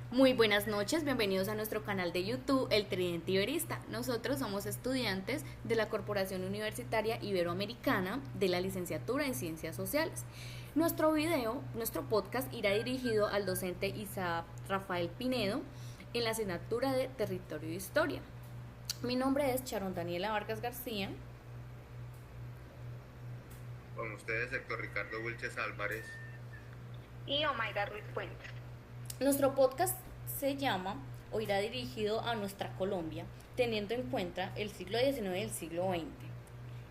Muy buenas noches, bienvenidos a nuestro canal de YouTube, El Tridente Iberista. Nosotros somos estudiantes de la Corporación Universitaria Iberoamericana de la Licenciatura en Ciencias Sociales. Nuestro podcast irá dirigido al docente Isaac Rafael Pinedo en la asignatura de Territorio e Historia. Mi nombre es Sharon Daniela Vargas García. Con ustedes, Héctor Ricardo Wilches Álvarez. Y Omaira Ruiz Fuentes. Nuestro podcast se llama o irá dirigido a nuestra Colombia, teniendo en cuenta el siglo XIX y el siglo XX.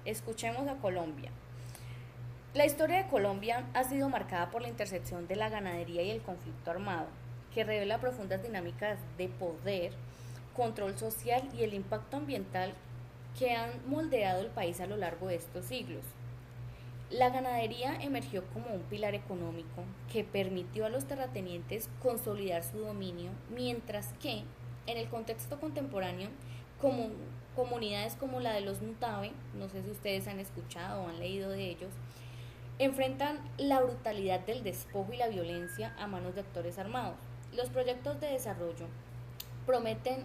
Escuchemos a Colombia. La historia de Colombia ha sido marcada por la intersección de la ganadería y el conflicto armado, que revela profundas dinámicas de poder, control social y el impacto ambiental que han moldeado el país a lo largo de estos siglos. La ganadería emergió como un pilar económico que permitió a los terratenientes consolidar su dominio, mientras que, en el contexto contemporáneo, como comunidades como la de los Mutabe, no sé si ustedes han escuchado o han leído de ellos, enfrentan la brutalidad del despojo y la violencia a manos de actores armados. Los proyectos de desarrollo prometen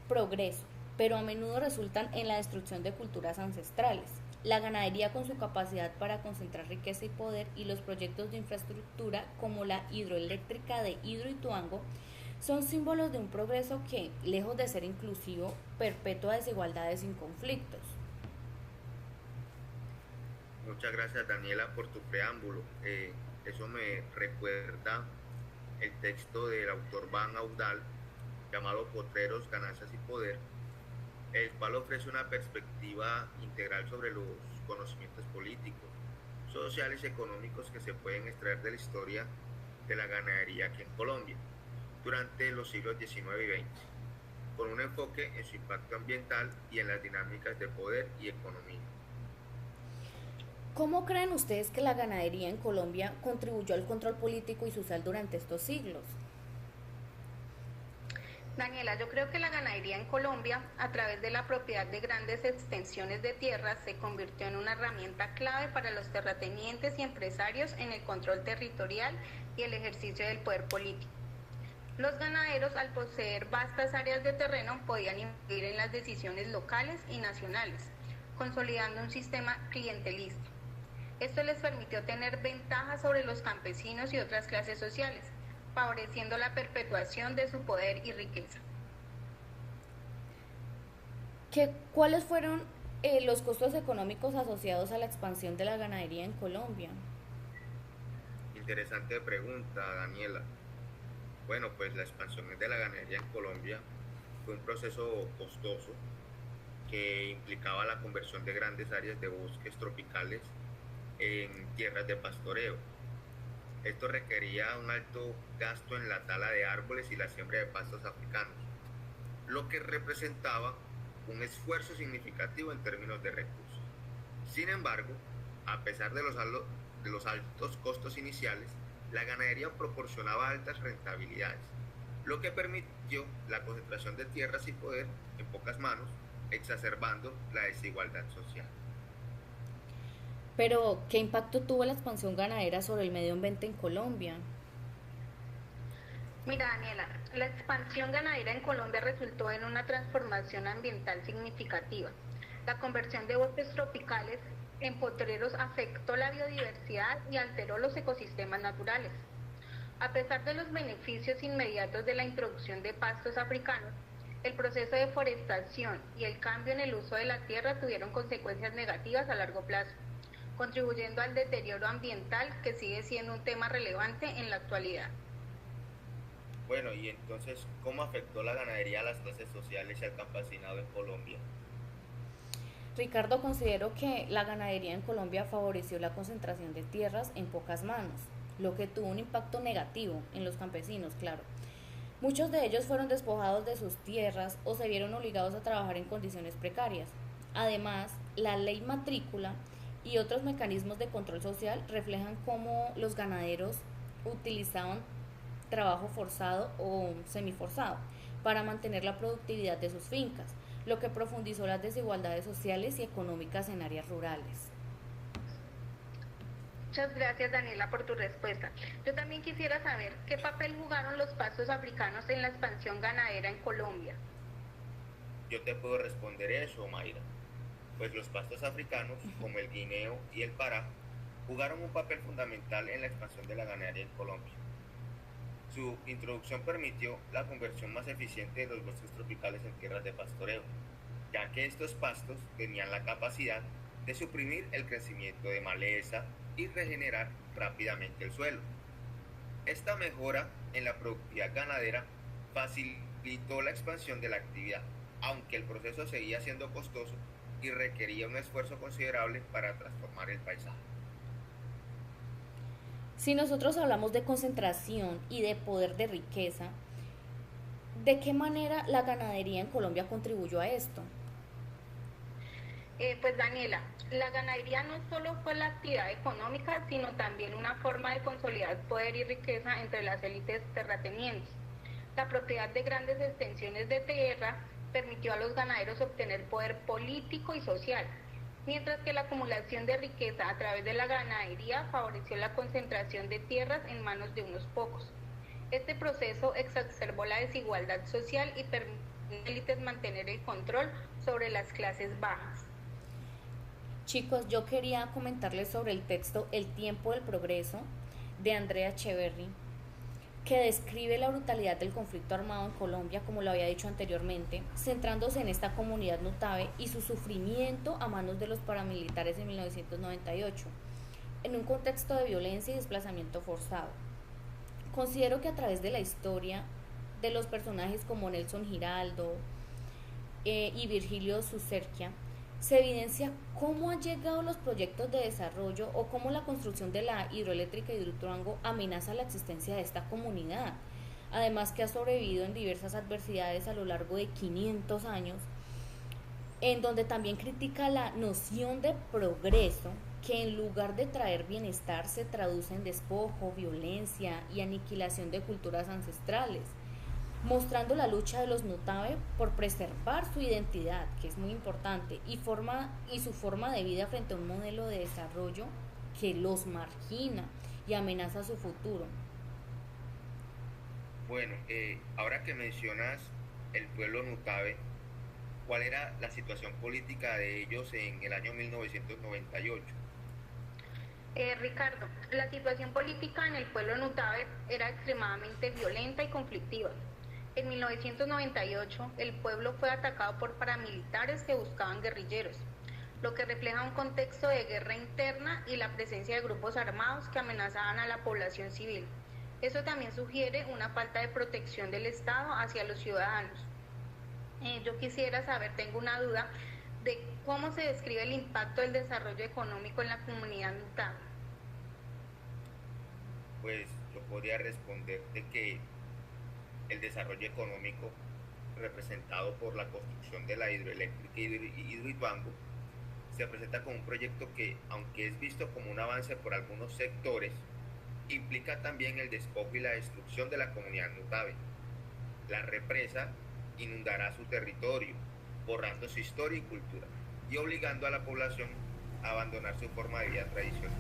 progreso, pero a menudo resultan en la destrucción de culturas ancestrales. La ganadería, con su capacidad para concentrar riqueza y poder, y los proyectos de infraestructura como la hidroeléctrica de Hidroituango son símbolos de un progreso que, lejos de ser inclusivo, perpetúa desigualdades sin conflictos. Muchas gracias, Daniela, por tu preámbulo. Eso me recuerda el texto del autor Van Audal llamado Potreros, Ganancias y Poder, el cual ofrece una perspectiva integral sobre los conocimientos políticos, sociales y económicos que se pueden extraer de la historia de la ganadería aquí en Colombia durante los siglos XIX y XX, con un enfoque en su impacto ambiental y en las dinámicas de poder y economía. ¿Cómo creen ustedes que la ganadería en Colombia contribuyó al control político y social durante estos siglos? Daniela, yo creo que la ganadería en Colombia, a través de la propiedad de grandes extensiones de tierras, se convirtió en una herramienta clave para los terratenientes y empresarios en el control territorial y el ejercicio del poder político. Los ganaderos, al poseer vastas áreas de terreno, podían influir en las decisiones locales y nacionales, consolidando un sistema clientelista. Esto les permitió tener ventajas sobre los campesinos y otras clases sociales, favoreciendo la perpetuación de su poder y riqueza. ¿Cuáles fueron los costos económicos asociados a la expansión de la ganadería en Colombia? Interesante pregunta, Daniela. Bueno, pues la expansión de la ganadería en Colombia fue un proceso costoso que implicaba la conversión de grandes áreas de bosques tropicales en tierras de pastoreo. Esto requería un alto gasto en la tala de árboles y la siembra de pastos africanos, lo que representaba un esfuerzo significativo en términos de recursos. Sin embargo, a pesar de los altos costos iniciales, la ganadería proporcionaba altas rentabilidades, lo que permitió la concentración de tierras y poder en pocas manos, exacerbando la desigualdad social. Pero, ¿qué impacto tuvo la expansión ganadera sobre el medio ambiente en Colombia? Mira, Daniela, la expansión ganadera en Colombia resultó en una transformación ambiental significativa. La conversión de bosques tropicales en potreros afectó la biodiversidad y alteró los ecosistemas naturales. A pesar de los beneficios inmediatos de la introducción de pastos africanos, el proceso de forestación y el cambio en el uso de la tierra tuvieron consecuencias negativas a largo plazo, contribuyendo al deterioro ambiental que sigue siendo un tema relevante en la actualidad. Bueno, y entonces, ¿cómo afectó la ganadería a las clases sociales y al campesinado en Colombia? Ricardo, considero que la ganadería en Colombia favoreció la concentración de tierras en pocas manos, lo que tuvo un impacto negativo en los campesinos, claro. Muchos de ellos fueron despojados de sus tierras o se vieron obligados a trabajar en condiciones precarias. Además, la ley matrícula y otros mecanismos de control social reflejan cómo los ganaderos utilizaban trabajo forzado o semiforzado para mantener la productividad de sus fincas, lo que profundizó las desigualdades sociales y económicas en áreas rurales. Muchas gracias, Daniela, por tu respuesta. Yo también quisiera saber qué papel jugaron los pastos africanos en la expansión ganadera en Colombia. Yo te puedo responder eso, Mayra. Pues los pastos africanos, como el guineo y el pará, jugaron un papel fundamental en la expansión de la ganadería en Colombia. Su introducción permitió la conversión más eficiente de los bosques tropicales en tierras de pastoreo, ya que estos pastos tenían la capacidad de suprimir el crecimiento de maleza y regenerar rápidamente el suelo. Esta mejora en la productividad ganadera facilitó la expansión de la actividad, aunque el proceso seguía siendo costoso y requería un esfuerzo considerable para transformar el paisaje. Si nosotros hablamos de concentración y de poder de riqueza, ¿de qué manera la ganadería en Colombia contribuyó a esto? Pues Daniela, la ganadería no solo fue la actividad económica, sino también una forma de consolidar poder y riqueza entre las élites terratenientes. La propiedad de grandes extensiones de tierra permitió a los ganaderos obtener poder político y social, mientras que la acumulación de riqueza a través de la ganadería favoreció la concentración de tierras en manos de unos pocos. Este proceso exacerbó la desigualdad social y permitió a las élites mantener el control sobre las clases bajas. Chicos, yo quería comentarles sobre el texto El tiempo del progreso de Andrea Echeverry, que describe la brutalidad del conflicto armado en Colombia, como lo había dicho anteriormente, centrándose en esta comunidad nutabe y su sufrimiento a manos de los paramilitares en 1998, en un contexto de violencia y desplazamiento forzado. Considero que a través de la historia de los personajes como Nelson Giraldo y Virgilio Suserquia, se evidencia cómo han llegado los proyectos de desarrollo o cómo la construcción de la hidroeléctrica de Hidroituango amenaza la existencia de esta comunidad, además que ha sobrevivido en diversas adversidades a lo largo de 500 años, en donde también critica la noción de progreso, que en lugar de traer bienestar se traduce en despojo, violencia y aniquilación de culturas ancestrales, mostrando la lucha de los nutabe por preservar su identidad, que es muy importante, y su forma de vida frente a un modelo de desarrollo que los margina y amenaza su futuro. Bueno, ahora que mencionas el pueblo nutabe, ¿cuál era la situación política de ellos en el año 1998? Ricardo, la situación política en el pueblo nutabe era extremadamente violenta y conflictiva. En 1998, el pueblo fue atacado por paramilitares que buscaban guerrilleros, lo que refleja un contexto de guerra interna y la presencia de grupos armados que amenazaban a la población civil. Eso también sugiere una falta de protección del Estado hacia los ciudadanos. Yo quisiera saber, tengo una duda, de cómo se describe el impacto del desarrollo económico en la comunidad nutabe. Pues yo podría responderte que el desarrollo económico representado por la construcción de la hidroeléctrica Hidroituango se presenta como un proyecto que, aunque es visto como un avance por algunos sectores, implica también el despojo y la destrucción de la comunidad nutabe. La represa inundará su territorio, borrando su historia y cultura y obligando a la población a abandonar su forma de vida tradicional.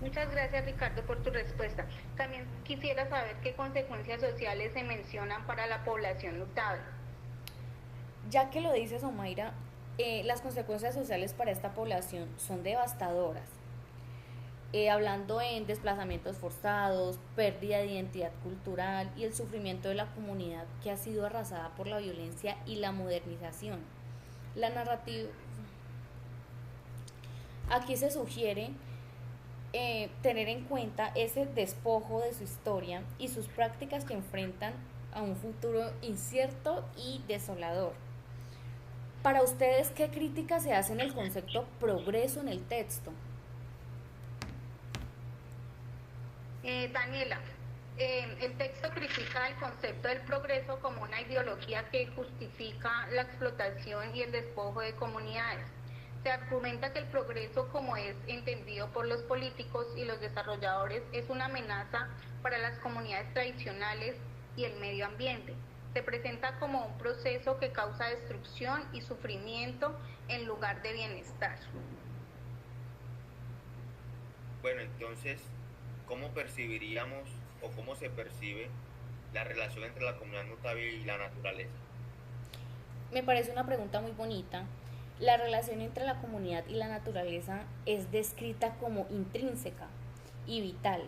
Muchas gracias, Ricardo, por tu respuesta. También quisiera saber qué consecuencias sociales se mencionan para la población nutabe. Ya que lo dices, Omaira, las consecuencias sociales para esta población son devastadoras. Hablando en desplazamientos forzados, pérdida de identidad cultural y el sufrimiento de la comunidad que ha sido arrasada por la violencia y la modernización. La narrativa. Aquí se sugiere tener en cuenta ese despojo de su historia y sus prácticas que enfrentan a un futuro incierto y desolador. Para ustedes, ¿qué crítica se hace en el concepto progreso en el texto? Daniela, el texto critica el concepto del progreso como una ideología que justifica la explotación y el despojo de comunidades. Se argumenta que el progreso, como es entendido por los políticos y los desarrolladores, es una amenaza para las comunidades tradicionales y el medio ambiente. Se presenta como un proceso que causa destrucción y sufrimiento en lugar de bienestar. Bueno, entonces, ¿cómo percibiríamos o cómo se percibe la relación entre la comunidad Nutavi y la naturaleza? Me parece una pregunta muy bonita. La relación entre la comunidad y la naturaleza es descrita como intrínseca y vital.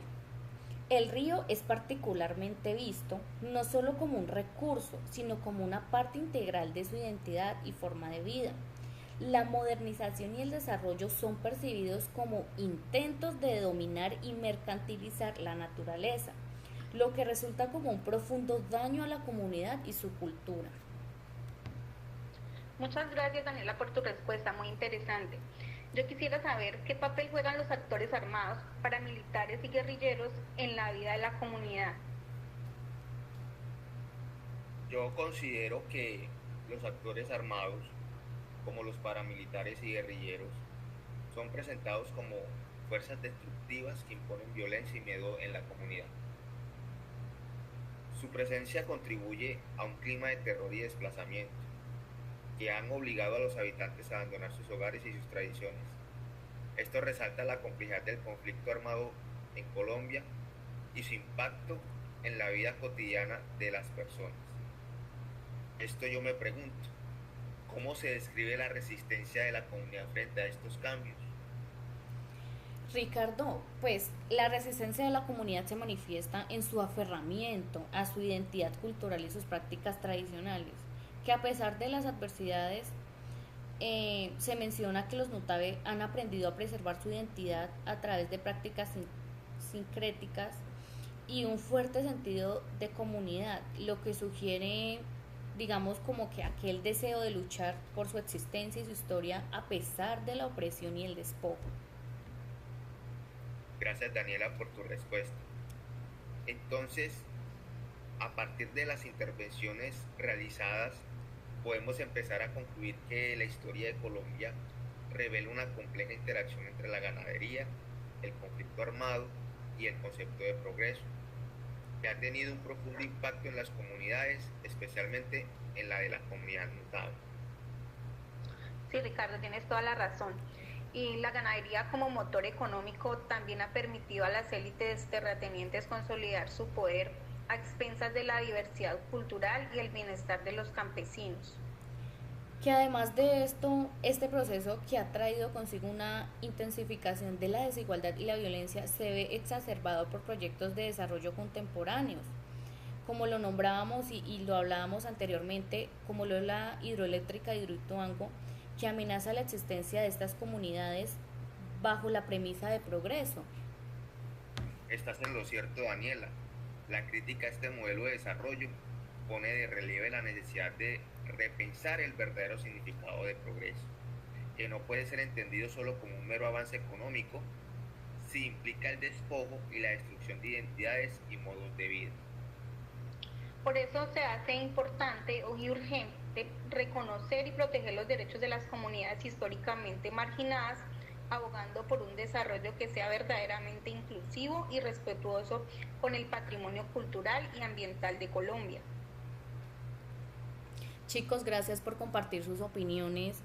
El río es particularmente visto no solo como un recurso, sino como una parte integral de su identidad y forma de vida. La modernización y el desarrollo son percibidos como intentos de dominar y mercantilizar la naturaleza, lo que resulta como un profundo daño a la comunidad y su cultura. Muchas gracias, Daniela, por tu respuesta, muy interesante. Yo quisiera saber qué papel juegan los actores armados, paramilitares y guerrilleros en la vida de la comunidad. Yo considero que los actores armados, como los paramilitares y guerrilleros, son presentados como fuerzas destructivas que imponen violencia y miedo en la comunidad. Su presencia contribuye a un clima de terror y desplazamiento que han obligado a los habitantes a abandonar sus hogares y sus tradiciones. Esto resalta la complejidad del conflicto armado en Colombia y su impacto en la vida cotidiana de las personas. Esto yo me pregunto, ¿cómo se describe la resistencia de la comunidad frente a estos cambios? Ricardo, pues la resistencia de la comunidad se manifiesta en su aferramiento a su identidad cultural y sus prácticas tradicionales, que a pesar de las adversidades, se menciona que los Nutabe han aprendido a preservar su identidad a través de prácticas sincréticas y un fuerte sentido de comunidad, lo que sugiere, digamos, como que aquel deseo de luchar por su existencia y su historia a pesar de la opresión y el despojo. Gracias, Daniela, por tu respuesta. Entonces, a partir de las intervenciones realizadas, podemos empezar a concluir que la historia de Colombia revela una compleja interacción entre la ganadería, el conflicto armado y el concepto de progreso, que ha tenido un profundo impacto en las comunidades, especialmente en la de la comunidad Nutave. Sí, Ricardo, tienes toda la razón. Y la ganadería como motor económico también ha permitido a las élites terratenientes consolidar su poder a expensas de la diversidad cultural y el bienestar de los campesinos. Que además de esto, este proceso que ha traído consigo una intensificación de la desigualdad y la violencia se ve exacerbado por proyectos de desarrollo contemporáneos, como lo nombrábamos y lo hablábamos anteriormente, como lo es la hidroeléctrica de Hidroituango, que amenaza la existencia de estas comunidades bajo la premisa de progreso. Estás en lo cierto, Daniela. La crítica a este modelo de desarrollo pone de relieve la necesidad de repensar el verdadero significado de progreso, que no puede ser entendido solo como un mero avance económico, si implica el despojo y la destrucción de identidades y modos de vida. Por eso se hace importante y urgente reconocer y proteger los derechos de las comunidades históricamente marginadas, abogando por un desarrollo que sea verdaderamente inclusivo y respetuoso con el patrimonio cultural y ambiental de Colombia. Chicos, gracias por compartir sus opiniones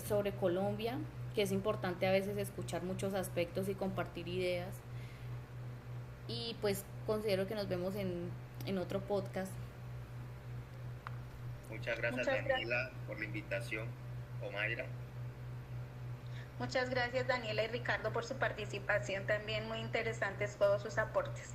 sobre Colombia, que es importante a veces escuchar muchos aspectos y compartir ideas. Y pues considero que nos vemos en otro podcast. Muchas gracias, Daniela, por la invitación. Omaira. Muchas gracias, Daniela y Ricardo, por su participación, también muy interesantes todos sus aportes.